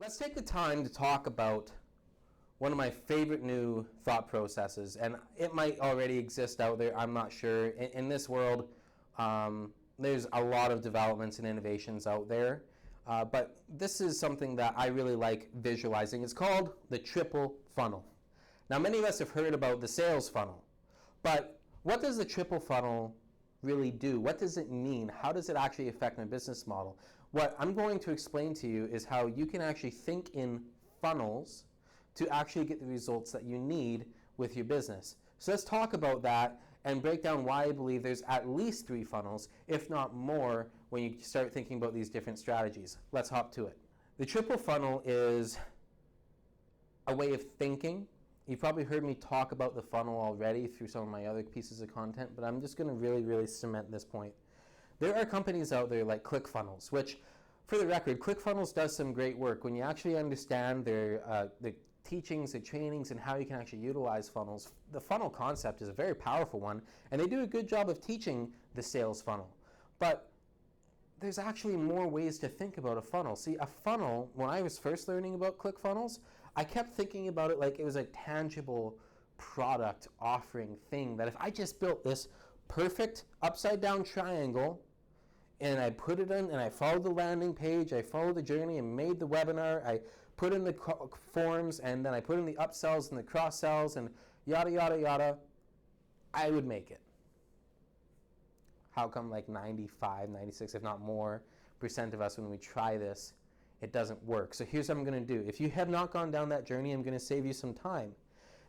Let's take the time to talk about one of my favorite new thought processes, and it might already exist out there, I'm not sure. In this world, there's a lot of developments and innovations out there, but this is something that I really like visualizing. It's called the triple funnel. Now, many of us have heard about the sales funnel, but what does the triple funnel really do? What does it mean? How does it actually affect my business model? What I'm going to explain to you is how you can actually think in funnels to actually get the results that you need with your business. So let's talk about that and break down why I believe there's at least 3 funnels, if not more, when you start thinking about these different strategies. Let's hop to it. The triple funnel is a way of thinking. You've probably heard me talk about the funnel already through some of my other pieces of content, but I'm just going to really cement this point. There are companies out there like ClickFunnels, which, for the record, ClickFunnels does some great work. When you actually understand the teachings, the trainings, and how you can actually utilize funnels, the funnel concept is a very powerful one, and they do a good job of teaching the sales funnel. But there's actually more ways to think about a funnel. See, a funnel, when I was first learning about ClickFunnels, I kept thinking about it like it was a tangible product offering thing, that if I just built this perfect upside down triangle and I put it in and I followed the landing page, I followed the journey and made the webinar, I put in the forms, and then I put in the upsells and the cross sells and yada yada, I would make it. How come like 95, 96, if not more, % of us, when we try this, it doesn't work? So here's what I'm going to do. If you have not gone down that journey, I'm going to save you some time.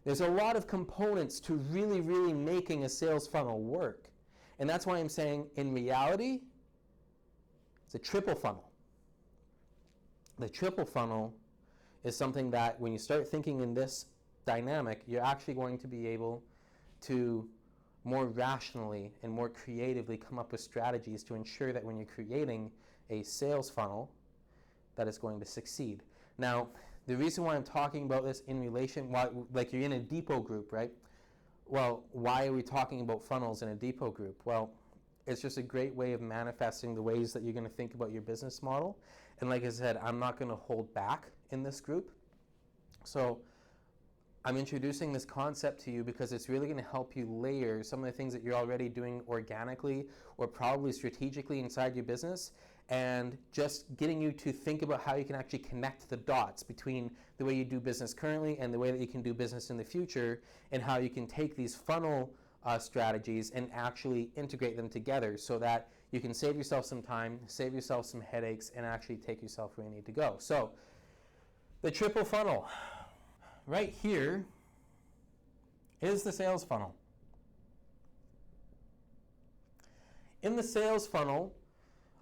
There's a lot of components to really making a sales funnel work. And that's why I'm saying, in reality, it's a triple funnel. The triple funnel is something that when you start thinking in this dynamic, you're actually going to be able to more rationally and more creatively come up with strategies to ensure that when you're creating a sales funnel, that it's going to succeed. Now, the reason why I'm talking about this in relation, like you're in a depot group, right? Well, why are we talking about funnels in a depot group? Well, it's just a great way of manifesting the ways that you're going to think about your business model. And like I said, I'm not going to hold back in this group. So I'm introducing this concept to you because it's really going to help you layer some of the things that you're already doing organically or probably strategically inside your business, and just getting you to think about how you can actually connect the dots between the way you do business currently and the way that you can do business in the future, and how you can take these funnel strategies and actually integrate them together so that you can save yourself some time, save yourself some headaches, and actually take yourself where you need to go. So, the triple funnel. Right here is the sales funnel. In the sales funnel,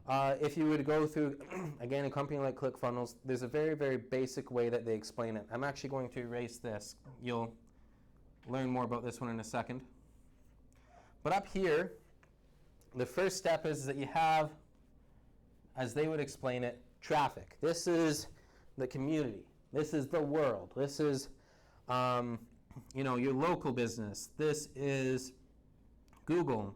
if you were to go through, again, a company like ClickFunnels, there's a very basic way that they explain it. I'm actually going to erase this. You'll learn more about this one in a second. But up here, the first step is that you have, as they would explain it, traffic. This is the community. This is the world. This is, your local business. This is Google.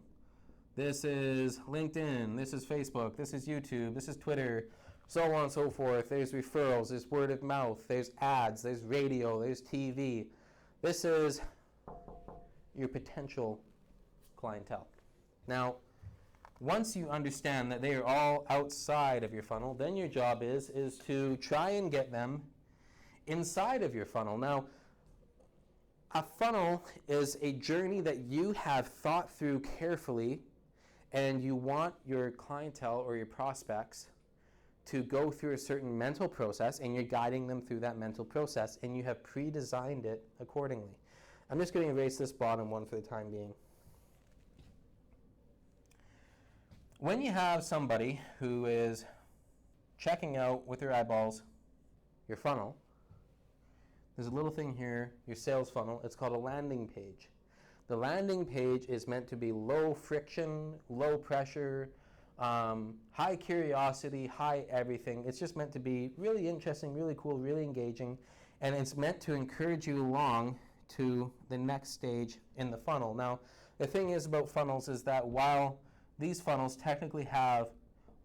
This is LinkedIn. This is Facebook. This is YouTube. This is Twitter. So on and so forth. There's referrals. There's word of mouth. There's ads. There's radio. There's TV. This is your potential clientele. Now, once you understand that they are all outside of your funnel, then your job is to try and get them inside of your funnel. Now, a funnel is a journey that you have thought through carefully, and you want your clientele or your prospects to go through a certain mental process, and you're guiding them through that mental process, and you have pre-designed it accordingly. I'm just going to erase this bottom one for the time being. When you have somebody who is checking out with their eyeballs your funnel, there's a little thing here, your sales funnel. It's called a landing page. The landing page is meant to be low friction, low pressure, high curiosity, high everything. It's just meant to be really interesting, really cool, really engaging, and it's meant to encourage you along to the next stage in the funnel. Now, the thing is about funnels is that while these funnels technically have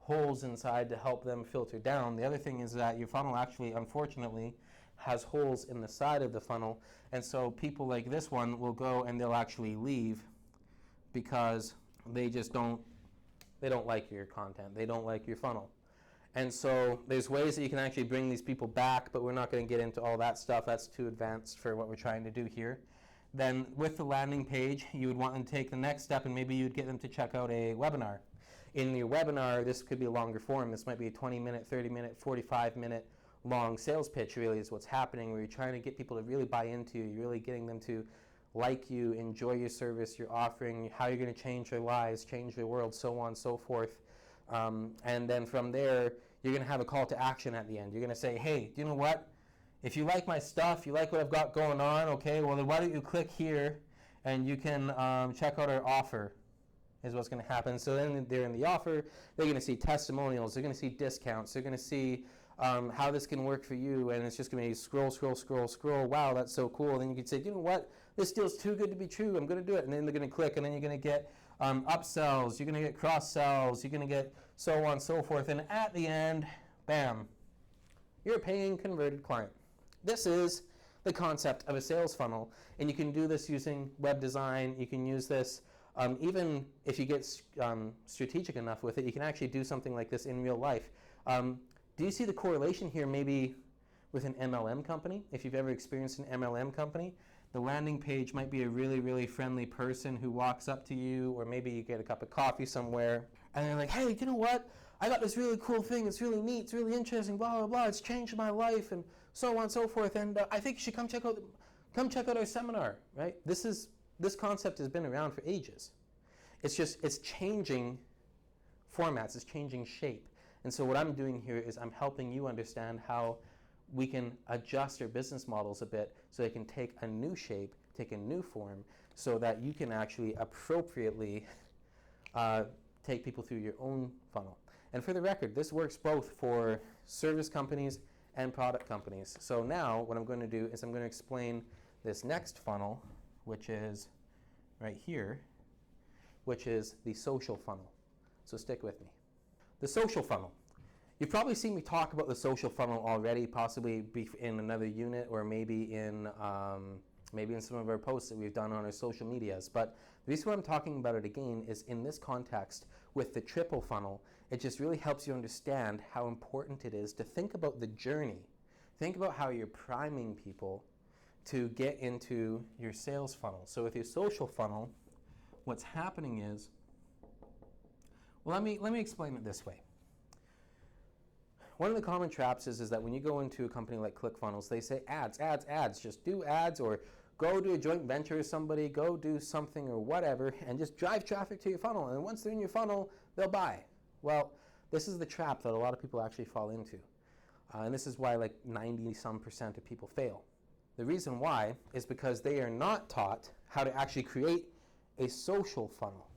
holes inside to help them filter down. The other thing is that your funnel actually, unfortunately, has holes in the side of the funnel, and so people like this one will go and they'll actually leave because they just don't like your content. They don't like your funnel. And so there's ways that you can actually bring these people back, but we're not going to get into all that stuff. That's too advanced for what we're trying to do here. Then with the landing page, you would want them to take the next step, and maybe you'd get them to check out a webinar. In your webinar, this could be a longer form. This might be a 20-minute, 30-minute, 45-minute long sales pitch, really, is what's happening, where you're trying to get people to really buy into you. You're really getting them to like you, enjoy your service, your offering, how you're going to change their lives, change their world, so on and so forth. And then from there, you're going to have a call to action at the end. You're going to say, hey, do you know what? If you like my stuff, you like what I've got going on, okay, well, then why don't you click here and you can check out our offer, is what's going to happen. So then they're in the offer. They're going to see testimonials. They're going to see discounts. They're going to see how this can work for you. And it's just going to be scroll, scroll, scroll, scroll. Wow, that's so cool. Then you can say, you know what? This deal's too good to be true. I'm going to do it. And then they're going to click, and then you're going to get upsells. You're going to get cross-sells. You're going to get so on and so forth. And at the end, bam, you're a paying converted client. This is the concept of a sales funnel, and you can do this using web design. You can use this even if you get strategic enough with it. You can actually do something like this in real life. Do you see the correlation here maybe with an MLM company? If you've ever experienced an MLM company, the landing page might be a really, really friendly person who walks up to you, or maybe you get a cup of coffee somewhere, and they're like, hey, you know what? I got this really cool thing. It's really neat. It's really interesting. Blah, blah, blah. It's changed my life, and so on and so forth. And I think you should come check out our seminar, right? This concept has been around for ages. It's changing formats. It's changing shape. And so what I'm doing here is I'm helping you understand how we can adjust our business models a bit so they can take a new shape, take a new form, so that you can actually appropriately take people through your own funnel. And for the record, this works both for service companies and product companies. So now what I'm going to do is I'm going to explain this next funnel, which is right here, which is the social funnel. So stick with me. The social funnel. You've probably seen me talk about the social funnel already, possibly in another unit, or maybe in some of our posts that we've done on our social medias. But the reason why I'm talking about it again is in this context with the triple funnel. It just really helps you understand how important it is to think about the journey. Think about how you're priming people to get into your sales funnel. So with your social funnel, what's happening is, well, let me explain it this way. One of the common traps is that when you go into a company like ClickFunnels, they say ads, ads, ads. Just do ads, or go do a joint venture with somebody, go do something or whatever, and just drive traffic to your funnel. And once they're in your funnel, they'll buy. Well, this is the trap that a lot of people actually fall into. And this is why like 90% of people fail. The reason why is because they are not taught how to actually create a social funnel.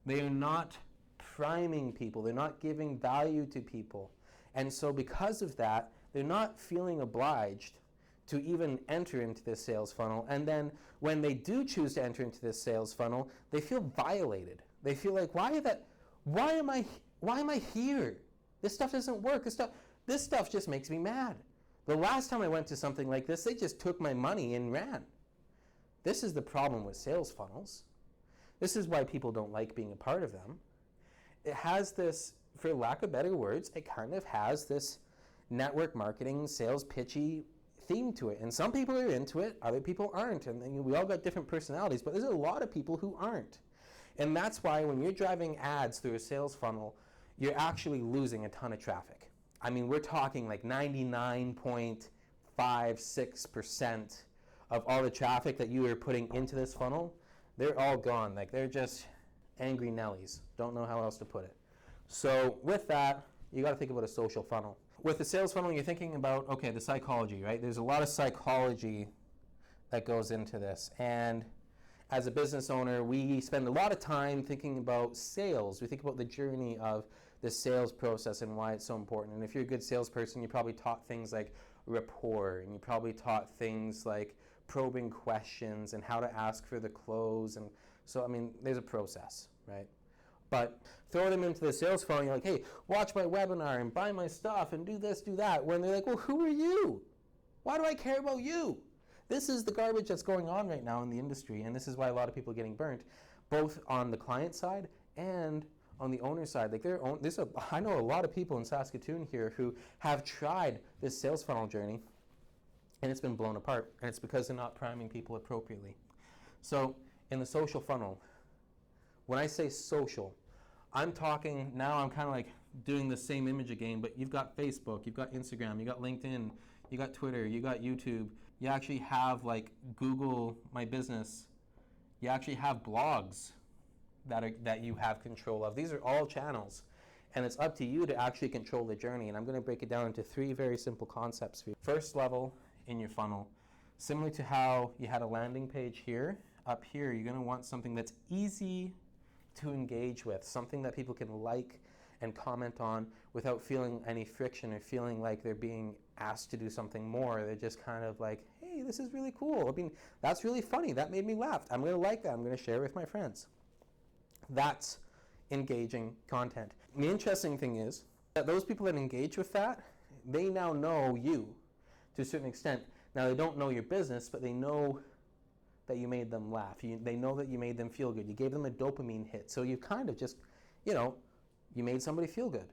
They are not priming people. They're not giving value to people. And so because of that, they're not feeling obliged to even enter into this sales funnel. And then when they do choose to enter into this sales funnel, they feel violated. They feel like, why am I here? This stuff doesn't work. This stuff just makes me mad. The last time I went to something like this, they just took my money and ran. This is the problem with sales funnels. This is why people don't like being a part of them. It has this, for lack of better words, it kind of has this network marketing, sales pitchy theme to it. And some people are into it, other people aren't. And we all got different personalities, but there's a lot of people who aren't. And that's why when you're driving ads through a sales funnel, you're actually losing a ton of traffic. I mean, we're talking like 99.56% of all the traffic that you are putting into this funnel, they're all gone. Like, they're just angry Nellies. Don't know how else to put it. So with that, you got to think about a social funnel. With the sales funnel, you're thinking about, okay, the psychology, right? There's a lot of psychology that goes into this. And as a business owner, we spend a lot of time thinking about sales. We think about the journey of the sales process and why it's so important. And if you're a good salesperson, you probably taught things like rapport, and you probably taught things like probing questions and how to ask for the close. And so, I mean, there's a process, right? But throw them into the sales funnel, you're like, hey, watch my webinar and buy my stuff and do this, do that. When they're like, well, who are you? Why do I care about you? This is the garbage that's going on right now in the industry, and this is why a lot of people are getting burnt, both on the client side and on the owner side. Like I know a lot of people in Saskatoon here who have tried this sales funnel journey, and it's been blown apart, and it's because they're not priming people appropriately. So in the social funnel, when I say social, I'm talking, now I'm kind of like doing the same image again, but you've got Facebook, you've got Instagram, you got LinkedIn, you got Twitter, you got YouTube, you actually have like Google My Business, you actually have blogs that you have control of. These are all channels, and it's up to you to actually control the journey, and I'm going to break it down into 3 very simple concepts for you. First level in your funnel, similar to how you had a landing page here, up here you're going to want something that's easy to engage with, something that people can like and comment on without feeling any friction or feeling like they're being asked to do something more. They're just kind of like, hey, this is really cool. I mean, that's really funny. That made me laugh. I'm going to like that. I'm going to share it with my friends. That's engaging content. The interesting thing is that those people that engage with that, they now know you to a certain extent. Now, they don't know your business, but they know that you made them laugh. They know that you made them feel good. You gave them a dopamine hit. So you kind of just, you made somebody feel good.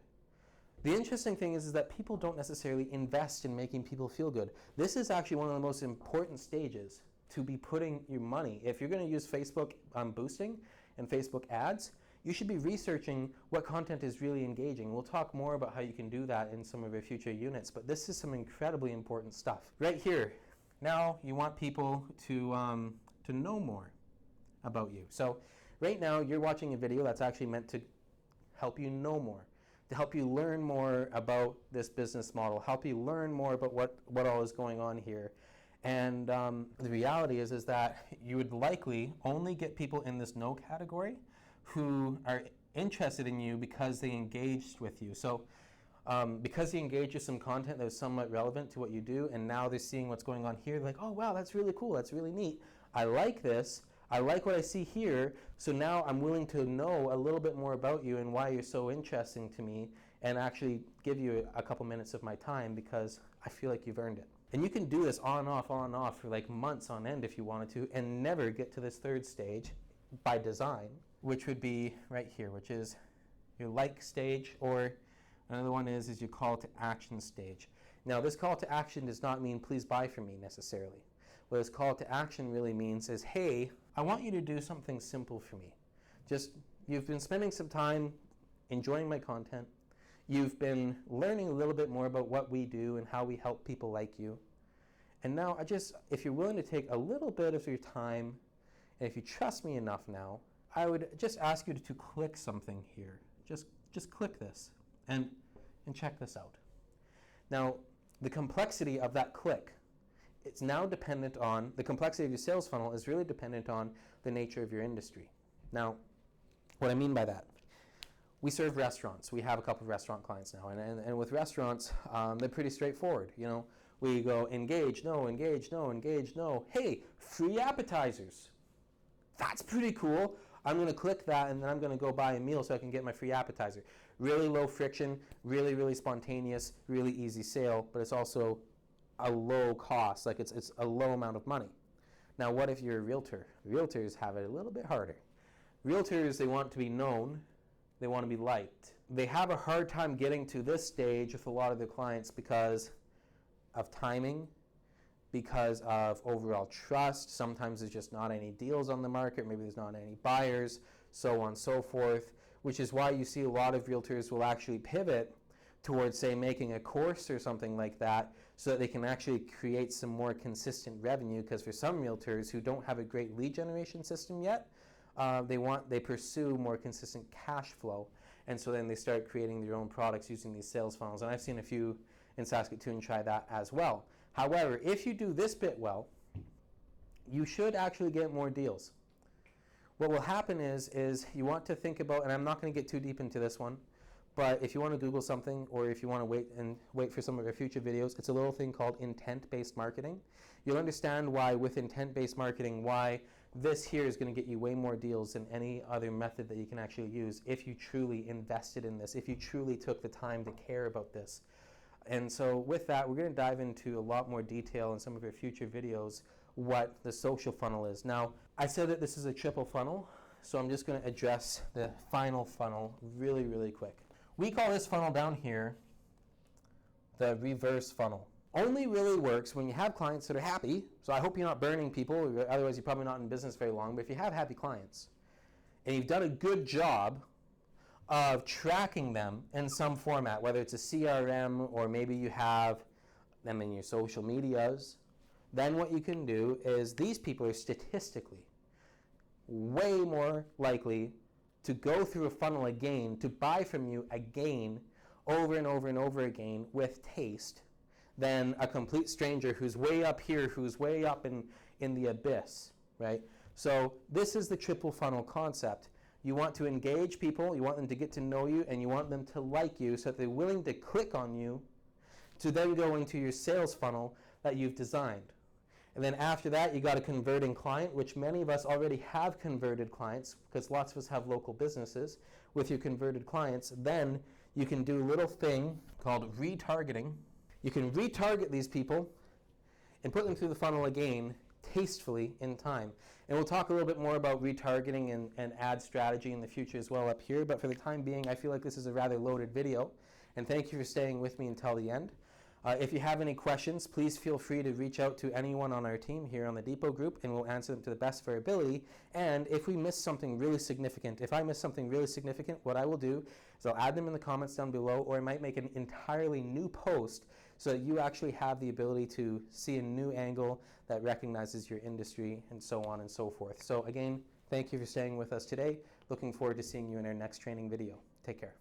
The interesting thing is that people don't necessarily invest in making people feel good. This is actually one of the most important stages to be putting your money. If you're going to use Facebook boosting and Facebook ads, you should be researching what content is really engaging. We'll talk more about how you can do that in some of our future units, but this is some incredibly important stuff. Right here, now you want people to know more about you. So right now you're watching a video that's actually meant to help you know more, to help you learn more about this business model, help you learn more about what all is going on here. And the reality is that you would likely only get people in this no category who are interested in you because they engaged with you. So because they engaged with some content that was somewhat relevant to what you do, and now they're seeing what's going on here, they're like, oh wow, that's really cool, that's really neat. I like this, I like what I see here, so now I'm willing to know a little bit more about you and why you're so interesting to me, and actually give you a couple minutes of my time because I feel like you've earned it. And you can do this on, off for like months on end if you wanted to, and never get to this third stage by design, which would be right here, which is your like stage, or another one is your call to action stage. Now this call to action does not mean please buy from me necessarily. What this call to action really means is, hey, I want you to do something simple for me. You've been spending some time enjoying my content. You've been learning a little bit more about what we do and how we help people like you. And now if you're willing to take a little bit of your time, and if you trust me enough now, I would just ask you to click something here. Just click this and check this out. Now, the complexity of that click, it's now dependent on, the complexity of your sales funnel is really dependent on the nature of your industry. Now, what I mean by that, we serve restaurants. We have a couple of restaurant clients now, and with restaurants, they're pretty straightforward. We go engage, no, engage, no, engage, no. Hey, free appetizers. That's pretty cool. I'm going to click that, and then I'm going to go buy a meal so I can get my free appetizer. Really low friction, really, really spontaneous, really easy sale, but it's also a low cost, like it's a low amount of money. Now, what if you're a realtor? Realtors have it a little bit harder. Realtors, they want to be known, they want to be liked. They have a hard time getting to this stage with a lot of their clients because of timing, because of overall trust. Sometimes there's just not any deals on the market, maybe there's not any buyers, so on and so forth, which is why you see a lot of realtors will actually pivot towards, say, making a course or something like that so that they can actually create some more consistent revenue, because for some realtors who don't have a great lead generation system yet, they pursue more consistent cash flow, and so then they start creating their own products using these sales funnels, and I've seen a few in Saskatoon try that as well. However, if you do this bit well, you should actually get more deals. What will happen is you want to think about, and I'm not going to get too deep into this one, but if you want to Google something, or if you want to wait for some of our future videos, it's a little thing called intent-based marketing. You'll understand why with intent-based marketing, why this here is going to get you way more deals than any other method that you can actually use if you truly invested in this, if you truly took the time to care about this. And so with that, we're going to dive into a lot more detail in some of our future videos what the social funnel is. Now, I said that this is a triple funnel, so I'm just going to address the final funnel really, really quick. We call this funnel down here the reverse funnel. Only really works when you have clients that are happy. So I hope you're not burning people, otherwise you're probably not in business very long. But if you have happy clients and you've done a good job of tracking them in some format, whether it's a CRM or maybe you have them in your social medias, then what you can do is these people are statistically way more likely to go through a funnel again, to buy from you again, over and over and over again with taste, than a complete stranger who's way up here, who's way up in the abyss, right? So this is the triple funnel concept. You want to engage people, you want them to get to know you, and you want them to like you so that they're willing to click on you to then go into your sales funnel that you've designed. And then after that, you got a converting client, which many of us already have converted clients because lots of us have local businesses. With your converted clients, then you can do a little thing called retargeting. You can retarget these people and put them through the funnel again tastefully in time. And we'll talk a little bit more about retargeting and ad strategy in the future as well up here. But for the time being, I feel like this is a rather loaded video. And thank you for staying with me until the end. If you have any questions, please feel free to reach out to anyone on our team here on the Depot Group, and we'll answer them to the best of our ability. And if we miss something really significant, if I miss something really significant, what I will do is I'll add them in the comments down below, or I might make an entirely new post so that you actually have the ability to see a new angle that recognizes your industry and so on and so forth. So again, thank you for staying with us today. Looking forward to seeing you in our next training video. Take care.